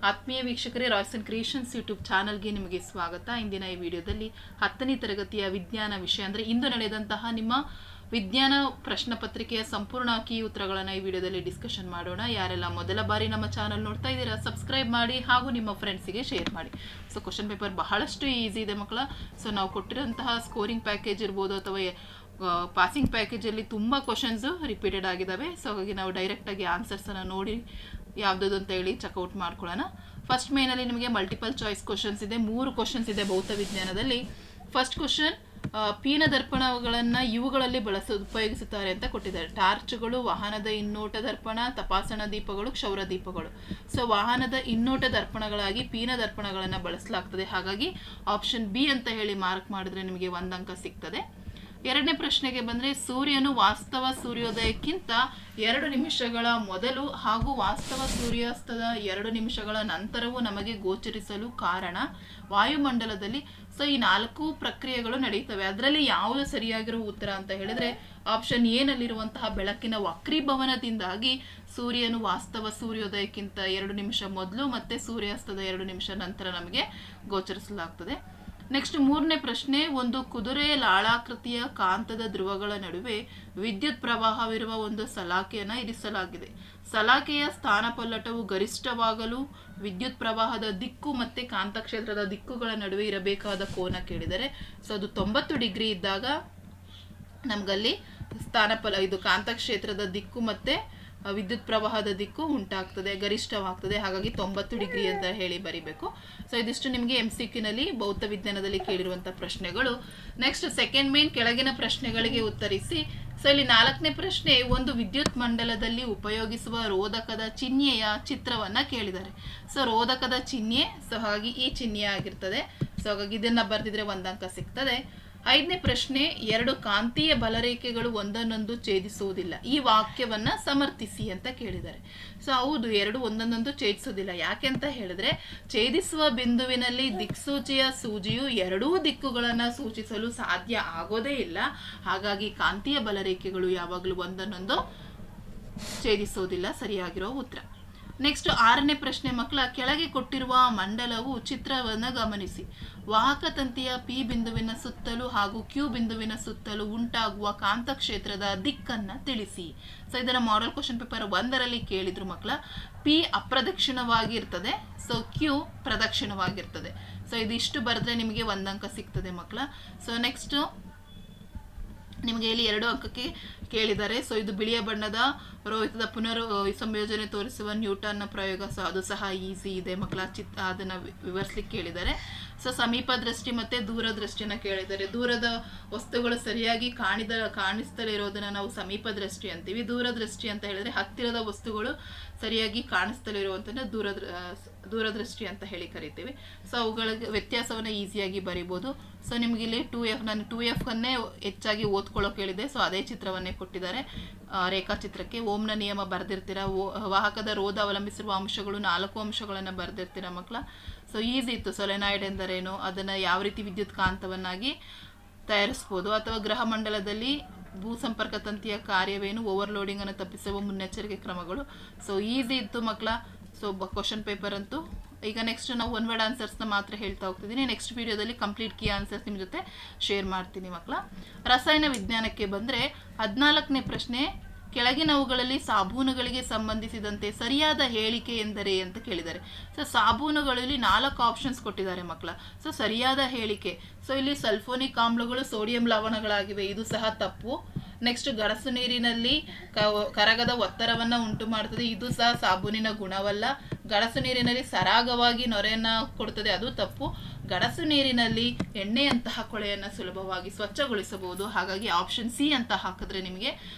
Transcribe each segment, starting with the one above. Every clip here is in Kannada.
ಆತ್ಮೀಯ ವೀಕ್ಷಕರೇ, ರಾಯ್ಸ್ ಅಂಡ್ ಕ್ರಿಯೇಷನ್ಸ್ ಯೂಟ್ಯೂಬ್ ಚಾನಲ್ಗೆ ನಿಮಗೆ ಸ್ವಾಗತ. ಇಂದಿನ ಈ ವಿಡಿಯೋದಲ್ಲಿ 10ನೇ ತರಗತಿಯ ವಿಜ್ಞಾನ ವಿಷಯ ಅಂದರೆ ಇಂದು ನಡೆದಂತಹ ನಿಮ್ಮ ವಿಜ್ಞಾನ ಪ್ರಶ್ನೆ ಪತ್ರಿಕೆಯ ಸಂಪೂರ್ಣ ಕೀ ಉತ್ತರಗಳನ್ನು ಈ ವಿಡಿಯೋದಲ್ಲಿ ಡಿಸ್ಕಷನ್ ಮಾಡೋಣ. ಯಾರೆಲ್ಲ ಮೊದಲ ಬಾರಿ ನಮ್ಮ ಚಾನಲ್ ನೋಡ್ತಾ ಇದ್ದೀರಾ, ಸಬ್ಸ್ಕ್ರೈಬ್ ಮಾಡಿ ಹಾಗೂ ನಿಮ್ಮ ಫ್ರೆಂಡ್ಸಿಗೆ ಶೇರ್ ಮಾಡಿ. ಸೊ ಕ್ವಶನ್ ಪೇಪರ್ ಬಹಳಷ್ಟು ಈಸಿ ಇದೆ ಮಕ್ಕಳ. ಸೊ ನಾವು ಕೊಟ್ಟಿರೋಂತಹ ಸ್ಕೋರಿಂಗ್ ಪ್ಯಾಕೇಜ್ ಇರ್ಬೋದು ಅಥವಾ ಪಾಸಿಂಗ್ ಪ್ಯಾಕೇಜಲ್ಲಿ ತುಂಬ ಕ್ವಶನ್ಸು ರಿಪೀಟೆಡ್ ಆಗಿದ್ದಾವೆ. ಸೊ ಹಾಗಾಗಿ ನಾವು ಡೈರೆಕ್ಟಾಗಿ ಆನ್ಸರ್ಸನ್ನು ನೋಡಿ ಯಾವುದದು ಅಂತ ಹೇಳಿ ಚೆಕ್ಔಟ್ ಮಾಡ್ಕೊಳ್ಳೋಣ. ಫಸ್ಟ್ ಮೇನಲ್ಲಿ ನಿಮಗೆ ಮಲ್ಟಿಪಲ್ ಚಾಯ್ಸ್ ಕ್ವಶನ್ಸ್ ಇದೆ. 3 ಕ್ವಶನ್ಸ್ ಇದೆ ಭೌತ ವಿಜ್ಞಾನದಲ್ಲಿ. ಫಸ್ಟ್ ಕ್ವಶನ್, ಪೀನ ದರ್ಪಣಗಳನ್ನು ಇವುಗಳಲ್ಲಿ ಉಪಯೋಗಿಸುತ್ತಾರೆ ಅಂತ ಕೊಟ್ಟಿದ್ದಾರೆ. ಟಾರ್ಚ್ಗಳು, ವಾಹನದ ಇನ್ನೋಟ ದರ್ಪಣ, ತಪಾಸಣಾ ದೀಪಗಳು, ಕ್ಷೌರ ದೀಪಗಳು. ಸೊ ವಾಹನದ ಇನ್ನೋಟ ದರ್ಪಣಗಳಾಗಿ ಪೀನ ದರ್ಪಣಗಳನ್ನು ಬಳಸಲಾಗ್ತದೆ. ಹಾಗಾಗಿ ಆಪ್ಷನ್ ಬಿ ಅಂತ ಹೇಳಿ ಮಾರ್ಕ್ ಮಾಡಿದ್ರೆ ನಿಮಗೆ 1 ಅಂಕ ಸಿಗ್ತದೆ. ಎರಡನೇ ಪ್ರಶ್ನೆಗೆ ಬಂದರೆ, ಸೂರ್ಯನು ವಾಸ್ತವ ಸೂರ್ಯೋದಯಕ್ಕಿಂತ 2 ನಿಮಿಷಗಳ ಮೊದಲು ಹಾಗೂ ವಾಸ್ತವ ಸೂರ್ಯಾಸ್ತದ 2 ನಿಮಿಷಗಳ ನಂತರವೂ ನಮಗೆ ಗೋಚರಿಸಲು ಕಾರಣ ವಾಯುಮಂಡಲದಲ್ಲಿ. ಸೊ ಈ 4 ಪ್ರಕ್ರಿಯೆಗಳು ನಡೆಯುತ್ತವೆ. ಅದರಲ್ಲಿ ಯಾವುದು ಸರಿಯಾಗಿರುವ ಉತ್ತರ ಅಂತ ಹೇಳಿದ್ರೆ ಆಪ್ಷನ್ ಎ ನಲ್ಲಿರುವಂತಹ ಬೆಳಕಿನ ವಕ್ರೀಭವನದಿಂದಾಗಿ ಸೂರ್ಯನು ವಾಸ್ತವ ಸೂರ್ಯೋದಯಕ್ಕಿಂತ 2 ನಿಮಿಷ ಮೊದಲು ಮತ್ತೆ ಸೂರ್ಯಾಸ್ತದ 2 ನಿಮಿಷ ನಂತರ ನಮಗೆ ಗೋಚರಿಸಲಾಗ್ತದೆ. ನೆಕ್ಸ್ಟ್ 3ನೇ ಪ್ರಶ್ನೆ, ಒಂದು ಕುದುರೆಯ ಲಾಳಾಕೃತಿಯ ಕಾಂತದ ಧ್ರುವಗಳ ನಡುವೆ ವಿದ್ಯುತ್ ಪ್ರವಾಹವಿರುವ ಒಂದು ಸಲಾಕೆಯನ್ನು ಇರಿಸಲಾಗಿದೆ. ಸಲಾಕೆಯ ಸ್ಥಾನಪಲ್ಲಟವು ಗರಿಷ್ಠವಾಗಲು ವಿದ್ಯುತ್ ಪ್ರವಾಹದ ದಿಕ್ಕು ಮತ್ತೆ ಕಾಂತಕ್ಷೇತ್ರದ ದಿಕ್ಕುಗಳ ನಡುವೆ ಇರಬೇಕಾದ ಕೋನ ಕೇಳಿದರೆ. ಸೊ ಅದು 90 ಡಿಗ್ರಿ ಇದ್ದಾಗ ನಮಗಲ್ಲಿ ಇದು ಕಾಂತಕ್ಷೇತ್ರದ ದಿಕ್ಕು ಮತ್ತೆ ವಿದ್ಯುತ್ ಪ್ರವಾಹದ ದಿಕ್ಕು ಉಂಟಾಗ್ತದೆ, ಗರಿಷ್ಠವಾಗ್ತದೆ. ಹಾಗಾಗಿ 90 ಡಿಗ್ರಿ ಅಂತ ಹೇಳಿ ಬರಿಬೇಕು. ಸೊ ಇದಿಷ್ಟು ನಿಮಗೆ MCQನಲ್ಲಿ ಭೌತ ವಿಜ್ಞಾನದಲ್ಲಿ ಕೇಳಿರುವಂತಹ ಪ್ರಶ್ನೆಗಳು. ನೆಕ್ಸ್ಟ್ ಸೆಕೆಂಡ್ ಮೇನ್, ಕೆಳಗಿನ ಪ್ರಶ್ನೆಗಳಿಗೆ ಉತ್ತರಿಸಿ. ಸೊ ಇಲ್ಲಿ 4ನೇ ಪ್ರಶ್ನೆ, ಒಂದು ವಿದ್ಯುತ್ ಮಂಡಲದಲ್ಲಿ ಉಪಯೋಗಿಸುವ ರೋಧಕದ ಚಿಹ್ನೆಯ ಚಿತ್ರವನ್ನ ಕೇಳಿದ್ದಾರೆ. ಸೊ ರೋಧಕದ ಚಿಹ್ನೆ, ಸೊ ಹಾಗಾಗಿ ಈ ಚಿಹ್ನೆ ಆಗಿರ್ತದೆ. ಸೊ ಹಾಗಾಗಿ ಇದನ್ನ ಬರ್ದಿದ್ರೆ 1 ಅಂಕ ಸಿಗ್ತದೆ. 5ನೇ ಪ್ರಶ್ನೆ, 2 ಕಾಂತೀಯ ಬಲರೇಖೆಗಳು ಒಂದನ್ನೊಂದು ಛೇದಿಸುವುದಿಲ್ಲ. ಈ ವಾಕ್ಯವನ್ನ ಸಮರ್ಥಿಸಿ ಅಂತ ಕೇಳಿದ್ದಾರೆ. ಸೊ ಹೌದು, 2 ಒಂದನ್ನೊಂದು ಛೇದಿಸುವುದಿಲ್ಲ. ಯಾಕೆ ಅಂತ ಹೇಳಿದ್ರೆ ಛೇದಿಸುವ ಬಿಂದುವಿನಲ್ಲಿ ದಿಕ್ಸೂಚಿಯ ಸೂಜಿಯು 2 ದಿಕ್ಕುಗಳನ್ನ ಸೂಚಿಸಲು ಸಾಧ್ಯ ಆಗೋದೇ ಇಲ್ಲ. ಹಾಗಾಗಿ ಕಾಂತೀಯ ಬಲರೇಖೆಗಳು ಯಾವಾಗಲೂ ಒಂದನ್ನೊಂದು ಛೇದಿಸುವುದಿಲ್ಲ, ಸರಿಯಾಗಿರೋ ಉತ್ತರ. ನೆಕ್ಸ್ಟ್ 6ನೇ ಪ್ರಶ್ನೆ ಮಕ್ಕಳ, ಕೆಳಗೆ ಕೊಟ್ಟಿರುವ ಮಂಡಲವು ಚಿತ್ರವನ್ನು ಗಮನಿಸಿ. ವಾಹಕ ತಂತಿಯ P ಬಿಂದುವಿನ ಸುತ್ತಲೂ ಹಾಗೂ Q ಬಿಂದುವಿನ ಸುತ್ತಲೂ ಉಂಟಾಗುವ ಕಾಂತಕ್ಷೇತ್ರದ ದಿಕ್ಕನ್ನ ತಿಳಿಸಿ. ಸೊ ಇದರ ಮಾಡೆಲ್ ಕ್ವಶನ್ ಪೇಪರ್ 1ರಲ್ಲಿ ಕೇಳಿದ್ರು ಮಕ್ಕಳ. P ಅಪ್ರದಕ್ಷಿಣವಾಗಿರ್ತದೆ, ಸೊ Q ಪ್ರದಕ್ಷಿಣವಾಗಿರ್ತದೆ. ಸೊ ಇದಿಷ್ಟು ಬರೆದ್ರೆ ನಿಮಗೆ 1 ಅಂಕ ಸಿಗ್ತದೆ ಮಕ್ಕಳ. ಸೊ ನೆಕ್ಸ್ಟ್ ನಿಮಗೆ ಇಲ್ಲಿ 2 ಅಂಕಕ್ಕೆ ಕೇಳಿದ್ದಾರೆ. ಸೊ ಇದು ಬಿಳಿಯ ಬಣ್ಣದ ರೋಹಿತದ ಪುನರ್ ಸಂಯೋಜನೆ ತೋರಿಸುವ ನ್ಯೂಟನ್ನ ಪ್ರಯೋಗ. ಸೊ ಅದು ಸಹ ಈಸಿ ಇದೆ ಮಕ್ಕಳ. ಅದನ್ನ ವಿವರಿಸಲಿಕ್ಕೆ ಕೇಳಿದ್ದಾರೆ. ಸೊ ಸಮೀಪ ದೃಷ್ಟಿ ಮತ್ತೆ ದೂರದೃಷ್ಟಿನ ಕೇಳಿದ್ದಾರೆ. ದೂರದ ವಸ್ತುಗಳು ಸರಿಯಾಗಿ ಕಾಣಿಸ್ತಲೇ ಇರೋದನ್ನ ನಾವು ಸಮೀಪ ದೃಷ್ಟಿ ಅಂತೀವಿ. ದೂರದೃಷ್ಟಿ ಅಂತ ಹೇಳಿದ್ರೆ ಹತ್ತಿರದ ವಸ್ತುಗಳು ಸರಿಯಾಗಿ ಕಾಣಿಸ್ತಲೇ ಇರುವಂತನ್ನ ದೂರದೃಷ್ಟಿ ಅಂತ ಹೇಳಿ ಕರಿತೀವಿ. ಸೊ ಅವುಗಳ ವ್ಯತ್ಯಾಸವನ್ನ ಈಸಿಯಾಗಿ ಬರಿಬಹುದು. ಸೊ ನಿಮ್ಗೆ ಇಲ್ಲಿ 2F, ನಾನು 2F ಅನ್ನೇ ಹೆಚ್ಚಾಗಿ ಓದ್ಕೊಳ್ಳೋಕೆ ಹೇಳಿದೆ. ಸೊ ಅದೇ ಚಿತ್ರವನ್ನೇ ಕೊಟ್ಟಿದ್ದಾರೆ ರೇಖಾಚಿತ್ರಕ್ಕೆ. ಓಮ್ನ ನಿಯಮ ಬರ್ದಿರ್ತೀರಾ. ವಾಹಕದ ರೋಧ ಅವಲಂಬಿಸಿರುವ ಅಂಶಗಳು 4 ಅಂಶಗಳನ್ನ ಬರ್ದಿರ್ತೀರಾ ಮಕ್ಕಳ. ಸೊ ಈಸಿ ಇತ್ತು. ಸೊಲೆನಾಯ್ಡ್ ಎಂದರೇನು, ಅದನ್ನ ಯಾವ ರೀತಿ ವಿದ್ಯುತ್ ಕಾಂತವನ್ನಾಗಿ ತಯಾರಿಸ್ಬೋದು, ಅಥವಾ ಗ್ರಹ ಮಂಡಲದಲ್ಲಿ ಭೂ ಸಂಪರ್ಕ ತಂತಿಯ ಕಾರ್ಯವೇನು, ಓವರ್ಲೋಡಿಂಗ್ ಅನ್ನು ತಪ್ಪಿಸುವ ಮುನ್ನೆಚ್ಚರಿಕೆ ಕ್ರಮಗಳು. ಸೊ ಈಸಿ ಇತ್ತು ಮಕ್ಕಳ. ಸೊ ಕ್ವಶನ್ ಪೇಪರ್ ಅಂತೂ. ಈಗ ನೆಕ್ಸ್ಟ್ ನಾವು 1 ವರ್ಡ್ ಆನ್ಸರ್ಸ್ನ ಮಾತ್ರ ಹೇಳ್ತಾ ಹೋಗ್ತಿದ್ದೀನಿ. ನೆಕ್ಸ್ಟ್ ವಿಡಿಯೋದಲ್ಲಿ ಕಂಪ್ಲೀಟ್ ಕೀ ಆನ್ಸರ್ಸ್ ನಿಮ್ಮ ಜೊತೆ ಶೇರ್ ಮಾಡ್ತೀನಿ ಮಕ್ಕಳ. ರಸಾಯನ ವಿಜ್ಞಾನಕ್ಕೆ ಬಂದರೆ 14ನೇ ಪ್ರಶ್ನೆ, ಕೆಳಗಿನವುಗಳಲ್ಲಿ ಸಾಬೂನುಗಳಿಗೆ ಸಂಬಂಧಿಸಿದಂತೆ ಸರಿಯಾದ ಹೇಳಿಕೆ ಎಂದರೆ ಅಂತ ಕೇಳಿದ್ದಾರೆ. ಸೊ ಸಾಬೂನುಗಳಲ್ಲಿ 4 ಆಪ್ಷನ್ಸ್ ಕೊಟ್ಟಿದ್ದಾರೆ ಮಕ್ಕಳ. ಸೊ ಸರಿಯಾದ ಹೇಳಿಕೆ, ಸೊ ಇಲ್ಲಿ ಸಲ್ಫೋನಿಕ್ ಆಮ್ಲಗಳು ಸೋಡಿಯಂ ಲವಣಗಳಾಗಿವೆ, ಇದು ಸಹ ತಪ್ಪು. ನೆಕ್ಸ್ಟ್ ಗಡಸು ನೀರಿನಲ್ಲಿ ಕರಗದ ಒತ್ತಡವನ್ನ ಉಂಟು ಮಾಡ್ತದೆ, ಇದು ಸಹ ಸಾಬೂನಿನ ಗುಣವಲ್ಲ. ಗಡಸು ನೀರಿನಲ್ಲಿ ಸರಾಗವಾಗಿ ನೊರೆಯನ್ನ ಕೊಡ್ತದೆ, ಅದು ತಪ್ಪು. ಗಡಸು ನೀರಿನಲ್ಲಿ ಎಣ್ಣೆಯಂತಹ ಕೊಳೆಯನ್ನು ಸುಲಭವಾಗಿ ಸ್ವಚ್ಛಗೊಳಿಸಬಹುದು. ಹಾಗಾಗಿ ಆಪ್ಷನ್ ಸಿ ಅಂತ ಹಾಕಿದ್ರೆ ನಿಮಗೆ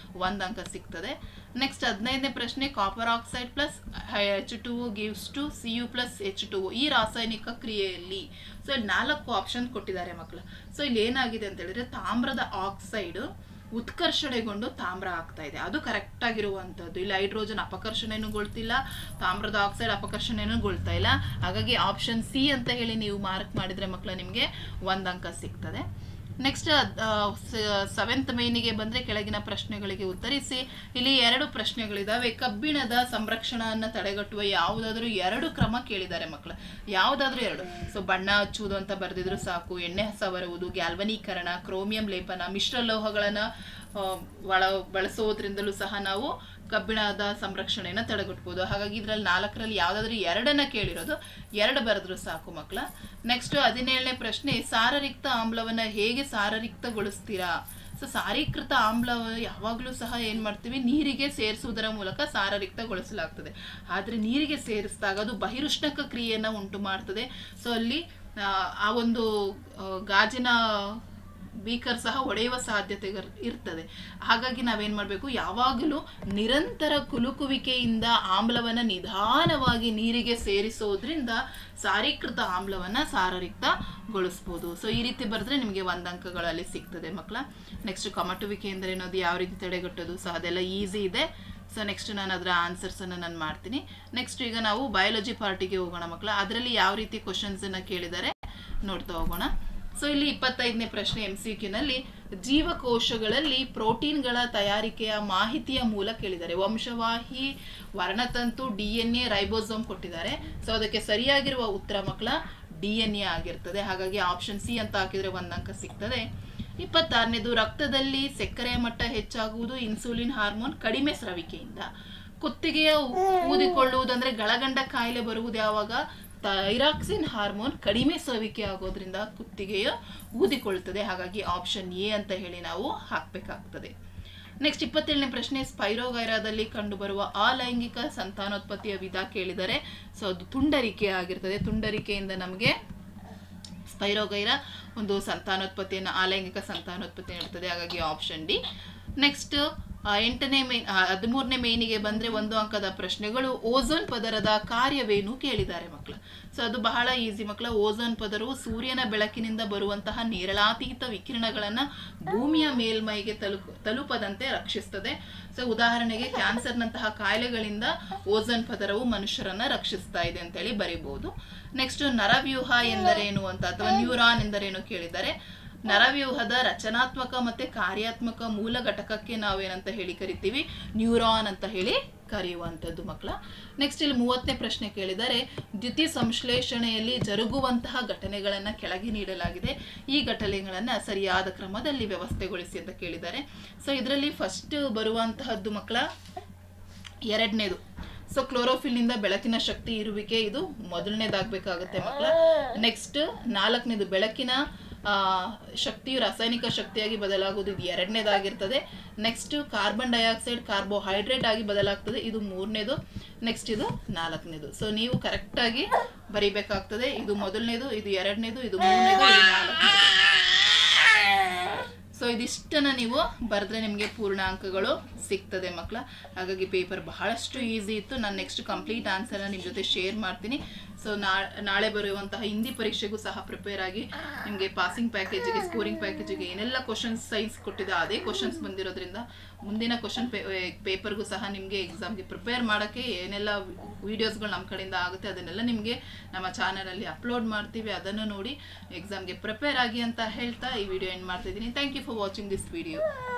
1 ಅಂಕ ಸಿಗ್ತದೆ. ನೆಕ್ಸ್ಟ್ 15ನೇ ಪ್ರಶ್ನೆ, copper oxide plus H2O gives to Cu plus H2O ಈ ರಾಸಾಯನಿಕ ಕ್ರಿಯೆಯಲ್ಲಿ. ಸೊ 4 ಆಪ್ಷನ್ ಕೊಟ್ಟಿದ್ದಾರೆ ಮಕ್ಕಳು. ಸೊ ಇಲ್ಲಿ ಏನಾಗಿದೆ ಅಂತ ಹೇಳಿದ್ರೆ ತಾಮ್ರದ ಆಕ್ಸೈಡ್ ಉತ್ಕರ್ಷಣೆಗೊಂಡು ತಾಮ್ರ ಆಗ್ತಾ ಇದೆ, ಅದು ಕರೆಕ್ಟ್ ಆಗಿರುವಂಥದ್ದು. ಇಲ್ಲಿ ಹೈಡ್ರೋಜನ್ ಅಪಕರ್ಷಣೆನೂಗೊಳ್ತಿಲ್ಲ, ತಾಮ್ರದ ಆಕ್ಸೈಡ್ ಅಪಕರ್ಷಣೆನೂಗೊಳ್ತಾ ಇಲ್ಲ. ಹಾಗಾಗಿ ಆಪ್ಷನ್ ಸಿ ಅಂತ ಹೇಳಿ ನೀವು ಮಾರ್ಕ್ ಮಾಡಿದ್ರೆ ಮಕ್ಕಳ ನಿಮಗೆ 1 ಅಂಕ ಸಿಗ್ತದೆ. ನೆಕ್ಸ್ಟ್ 7th ಮೇನಿಗೆ ಬಂದರೆ ಕೆಳಗಿನ ಪ್ರಶ್ನೆಗಳಿಗೆ ಉತ್ತರಿಸಿ. ಇಲ್ಲಿ 2 ಪ್ರಶ್ನೆಗಳಿದಾವೆ. ಕಬ್ಬಿಣದ ಸಂರಕ್ಷಣೆಯನ್ನು ತಡೆಗಟ್ಟುವ ಯಾವುದಾದ್ರೂ 2 ಕ್ರಮ ಕೇಳಿದ್ದಾರೆ ಮಕ್ಕಳ. ಯಾವುದಾದ್ರೂ 2. ಸೊ ಬಣ್ಣ ಹಚ್ಚುವುದು ಅಂತ ಬರೆದಿದ್ರು ಸಾಕು, ಎಣ್ಣೆ ಸವರುವುದು, ಗ್ಯಾಲ್ವನೀಕರಣ, ಕ್ರೋಮಿಯಂ ಲೇಪನ, ಮಿಶ್ರಲೋಹಗಳನ್ನು ಬಳಸೋದ್ರಿಂದಲೂ ಸಹ ನಾವು ಕಬ್ಬಿಣದ ಸಂರಕ್ಷಣೆಯನ್ನು ತಡೆಗಟ್ಟಬಹುದು. ಹಾಗಾಗಿ ಇದರಲ್ಲಿ 4ರಲ್ಲಿ ಯಾವುದಾದ್ರೂ 2 ಕೇಳಿರೋದು, 2 ಬರೆದ್ರು ಸಾಕು ಮಕ್ಕಳ. ನೆಕ್ಸ್ಟ್ 17ನೇ ಪ್ರಶ್ನೆ, ಸಾರರಿಕ್ತ ಆಮ್ಲವನ್ನು ಹೇಗೆ ಸಾರರಿಕ್ತಗೊಳಿಸ್ತೀರಾ? ಸೊ ಸಾರೀಕೃತ ಆಮ್ಲ ಯಾವಾಗಲೂ ಸಹ ಏನು ಮಾಡ್ತೀವಿ, ನೀರಿಗೆ ಸೇರಿಸುವುದರ ಮೂಲಕ ಸಾರರಿಕ್ತಗೊಳಿಸಲಾಗ್ತದೆ. ಆದರೆ ನೀರಿಗೆ ಸೇರಿಸಿದಾಗ ಅದು ಬಹಿರುಷ್ಣಕ ಕ್ರಿಯೆಯನ್ನು ಉಂಟು ಮಾಡ್ತದೆ. ಸೊ ಅಲ್ಲಿ ಆ ಒಂದು ಗಾಜಿನ ಬೀಕರ್ ಸಹ ಒಡೆಯುವ ಸಾಧ್ಯತೆ ಇರ್ತದೆ. ಹಾಗಾಗಿ ನಾವೇನು ಮಾಡಬೇಕು, ಯಾವಾಗಲೂ ನಿರಂತರ ಕುಲುಕುವಿಕೆಯಿಂದ ಆಮ್ಲವನ್ನು ನಿಧಾನವಾಗಿ ನೀರಿಗೆ ಸೇರಿಸೋದ್ರಿಂದ ಸಾರೀಕೃತ ಆಮ್ಲವನ್ನು ಸಾರರಿಕ್ತಗೊಳಿಸ್ಬೋದು. ಸೊ ಈ ರೀತಿ ಬರೆದ್ರೆ ನಿಮಗೆ 1 ಅಂಕಗಳಲ್ಲಿ ಸಿಗ್ತದೆ ಮಕ್ಕಳ. ನೆಕ್ಸ್ಟ್ ಕಮಟುವಿಕೆ ಅಂದರೆ ಅದು ಯಾವ ರೀತಿ ತಡೆಗಟ್ಟೋದು, ಸೊ ಅದೆಲ್ಲ ಈಸಿ ಇದೆ. ಸೊ ನೆಕ್ಸ್ಟ್ ನಾನು ಅದರ ಆನ್ಸರ್ಸನ್ನು ನಾನು ಮಾಡ್ತೀನಿ. ನೆಕ್ಸ್ಟ್ ಈಗ ನಾವು ಬಯಾಲಜಿ ಪಾರ್ಟಿಗೆ ಹೋಗೋಣ ಮಕ್ಕಳ. ಅದರಲ್ಲಿ ಯಾವ ರೀತಿ ಕ್ವಶನ್ಸನ್ನು ಕೇಳಿದ್ದಾರೆ ನೋಡ್ತಾ ಹೋಗೋಣ. ಸೊ ಇಲ್ಲಿ 25ನೇ ಪ್ರಶ್ನೆ MCQನಲ್ಲಿ ಜೀವಕೋಶಗಳಲ್ಲಿ ಪ್ರೋಟೀನ್ಗಳ ತಯಾರಿಕೆಯ ಮಾಹಿತಿಯ ಮೂಲ ಕೇಳಿದ್ದಾರೆ. ವಂಶವಾಹಿ, ವರ್ಣತಂತು, DNA, ರೈಬೋಸೋಮ್ ಕೊಟ್ಟಿದ್ದಾರೆ. ಸೊ ಅದಕ್ಕೆ ಸರಿಯಾಗಿರುವ ಉತ್ತರ ಮಕ್ಕಳ DNA ಆಗಿರ್ತದೆ. ಹಾಗಾಗಿ ಆಪ್ಷನ್ ಸಿ ಅಂತ ಹಾಕಿದರೆ 1 ಅಂಕ ಸಿಗ್ತದೆ. 26ನೇದು ರಕ್ತದಲ್ಲಿ ಸಕ್ಕರೆಯ ಮಟ್ಟ ಹೆಚ್ಚಾಗುವುದು ಇನ್ಸುಲಿನ್ ಹಾರ್ಮೋನ್ ಕಡಿಮೆ ಸ್ರವಿಕೆಯಿಂದ. ಕುತ್ತಿಗೆಯ ಊದಿಕೊಳ್ಳುವುದಂದ್ರೆ ಗಳಗಂಡ ಕಾಯಿಲೆ ಬರುವುದು ಯಾವಾಗ? ಥೈರಾಕ್ಸಿನ್ ಹಾರ್ಮೋನ್ ಕಡಿಮೆ ಸ್ರವಿಕೆ ಆಗೋದ್ರಿಂದ ಕುತ್ತಿಗೆಯು ಊದಿಕೊಳ್ತದೆ. ಹಾಗಾಗಿ ಆಪ್ಷನ್ ಎ ಅಂತ ಹೇಳಿ ನಾವು ಹಾಕಬೇಕಾಗ್ತದೆ. ನೆಕ್ಸ್ಟ್ 27ನೇ ಪ್ರಶ್ನೆ, ಸ್ಪೈರೋಗೈರಾದಲ್ಲಿ ಕಂಡುಬರುವ ಅಲೈಂಗಿಕ ಸಂತಾನೋತ್ಪತ್ತಿಯ ವಿಧ ಕೇಳಿದರೆ. ಸೊ ಅದು ತುಂಡರಿಕೆ ಆಗಿರ್ತದೆ. ತುಂಡರಿಕೆಯಿಂದ ನಮಗೆ ಸ್ಪೈರೋಗೈರಾ ಒಂದು ಸಂತಾನೋತ್ಪತ್ತಿಯನ್ನು, ಅಲೈಂಗಿಕ ಸಂತಾನೋತ್ಪತ್ತಿ ಇರ್ತದೆ. ಹಾಗಾಗಿ ಆಪ್ಷನ್ ಡಿ. ನೆಕ್ಸ್ಟ್ 13ನೇ ಮೇನಿಗೆ ಬಂದರೆ 1 ಅಂಕದ ಪ್ರಶ್ನೆಗಳು. ಓಝೋನ್ ಪದರದ ಕಾರ್ಯವೇನು ಕೇಳಿದ್ದಾರೆ ಮಕ್ಕಳ. ಸೊ ಅದು ಬಹಳ ಈಸಿ ಮಕ್ಕಳ. ಓಝೋನ್ ಪದರವು ಸೂರ್ಯನ ಬೆಳಕಿನಿಂದ ಬರುವಂತಹ ನೇರಳಾತೀತ ವಿಕಿರಣಗಳನ್ನು ಭೂಮಿಯ ಮೇಲ್ಮೈಗೆ ತಲುಪದಂತೆ ರಕ್ಷಿಸ್ತದೆ. ಸೊ ಉದಾಹರಣೆಗೆ ಕ್ಯಾನ್ಸರ್ನಂತಹ ಕಾಯಿಲೆಗಳಿಂದ ಓಝೋನ್ ಪದರವು ಮನುಷ್ಯರನ್ನ ರಕ್ಷಿಸ್ತಾ ಇದೆ ಅಂತೇಳಿ ಬರೀಬಹುದು. ನೆಕ್ಸ್ಟ್ ನರವ್ಯೂಹ ಎಂದರೇನು ಅಂತ, ಅಥವಾ ನ್ಯೂರಾನ್ ಎಂದರೇನು ಕೇಳಿದ್ದಾರೆ. ನರವ್ಯೂಹದ ರಚನಾತ್ಮಕ ಮತ್ತೆ ಕಾರ್ಯಾತ್ಮಕ ಮೂಲ ಘಟಕಕ್ಕೆ ನಾವೇನಂತ ಹೇಳಿ ಕರಿತೀವಿ, ನ್ಯೂರಾನ್ ಅಂತ ಹೇಳಿ ಕರೆಯುವಂಥದ್ದು ಮಕ್ಕಳ. ನೆಕ್ಸ್ಟ್ ಇಲ್ಲಿ 30ನೇ ಪ್ರಶ್ನೆ ಕೇಳಿದರೆ. ದ್ಯುತಿ ಸಂಶ್ಲೇಷಣೆಯಲ್ಲಿ ಜರುಗುವಂತಹ ಘಟನೆಗಳನ್ನು ಕೆಳಗೆ ನೀಡಲಾಗಿದೆ. ಈ ಘಟನೆಗಳನ್ನು ಸರಿಯಾದ ಕ್ರಮದಲ್ಲಿ ವ್ಯವಸ್ಥೆಗೊಳಿಸಿ ಅಂತ ಕೇಳಿದ್ದಾರೆ. ಸೊ ಇದರಲ್ಲಿ ಫಸ್ಟ್ ಬರುವಂತಹದ್ದು ಮಕ್ಕಳ 2ನೇದು. ಸೊ ಕ್ಲೋರೋಫಿಲ್ನಿಂದ ಬೆಳಕಿನ ಶಕ್ತಿ ಇರುವಿಕೆ, ಇದು ಮೊದಲನೇದಾಗಬೇಕಾಗುತ್ತೆ ಮಕ್ಕಳ. ನೆಕ್ಸ್ಟ್ 4ನೇದು ಬೆಳಕಿನ ಶಕ್ತಿಯು ರಾಸಾಯನಿಕ ಶಕ್ತಿಯಾಗಿ ಬದಲಾಗುವುದು, ಇದು 2ನೇದಾಗಿರ್ತದೆ. ನೆಕ್ಸ್ಟ್ ಕಾರ್ಬನ್ ಡೈಆಕ್ಸೈಡ್ ಕಾರ್ಬೋಹೈಡ್ರೇಟ್ ಆಗಿ ಬದಲಾಗ್ತದೆ, ಇದು 3ನೇದು. ನೆಕ್ಸ್ಟ್ ಇದು 4ನೇದು. ಸೊ ನೀವು ಕರೆಕ್ಟಾಗಿ ಬರಿಬೇಕಾಗ್ತದೆ. ಇದು ಮೊದಲನೇದು, ಇದು 2ನೇದು, ಇದು 3ನೇದು, ಇದು 4ನೇದು. ಸೊ ಇದಿಷ್ಟನ್ನು ನೀವು ಬರೆದ್ರೆ ನಿಮಗೆ ಪೂರ್ಣ ಅಂಕಗಳು ಸಿಗ್ತದೆ ಮಕ್ಕಳ. ಹಾಗಾಗಿ ಪೇಪರ್ ಬಹಳಷ್ಟು ಈಸಿ ಇತ್ತು. ನಾನು ನೆಕ್ಸ್ಟ್ ಕಂಪ್ಲೀಟ್ ಆನ್ಸರ್ನ ನಿಮ್ಮ ಜೊತೆ ಶೇರ್ ಮಾಡ್ತೀನಿ. ಸೊ ನಾಳೆ ಬರುವಂತಹ ಹಿಂದಿ ಪರೀಕ್ಷೆಗೂ ಸಹ ಪ್ರಿಪೇರ್ ಆಗಿ ನಿಮಗೆ ಪಾಸಿಂಗ್ ಪ್ಯಾಕೇಜಿಗೆ, ಸ್ಕೋರಿಂಗ್ ಪ್ಯಾಕೇಜಿಗೆ ಏನೆಲ್ಲ ಕ್ವಶನ್ಸ್ ಸೈನ್ಸ್ ಕೊಟ್ಟಿದೆ ಅದೇ ಕ್ವಶನ್ಸ್ ಬಂದಿರೋದ್ರಿಂದ ಮುಂದಿನ ಕ್ವಶನ್ ಪೇಪರ್ಗೂ ಸಹ ನಿಮಗೆ ಎಕ್ಸಾಮ್ಗೆ ಪ್ರಿಪೇರ್ ಮಾಡೋಕ್ಕೆ ಏನೆಲ್ಲ ವೀಡಿಯೋಸ್ಗಳು ನಮ್ಮ ಕಡೆಯಿಂದ ಆಗುತ್ತೆ ಅದನ್ನೆಲ್ಲ ನಿಮಗೆ ನಮ್ಮ ಚಾನಲಲ್ಲಿ ಅಪ್ಲೋಡ್ ಮಾಡ್ತೀವಿ. ಅದನ್ನು ನೋಡಿ ಎಕ್ಸಾಮ್ಗೆ ಪ್ರಿಪೇರ್ ಆಗಿ ಅಂತ ಹೇಳ್ತಾ ಈ ವಿಡಿಯೋ ಎಂಡ್ ಮಾಡ್ತಿದ್ದೀನಿ. Thank you for watching this video.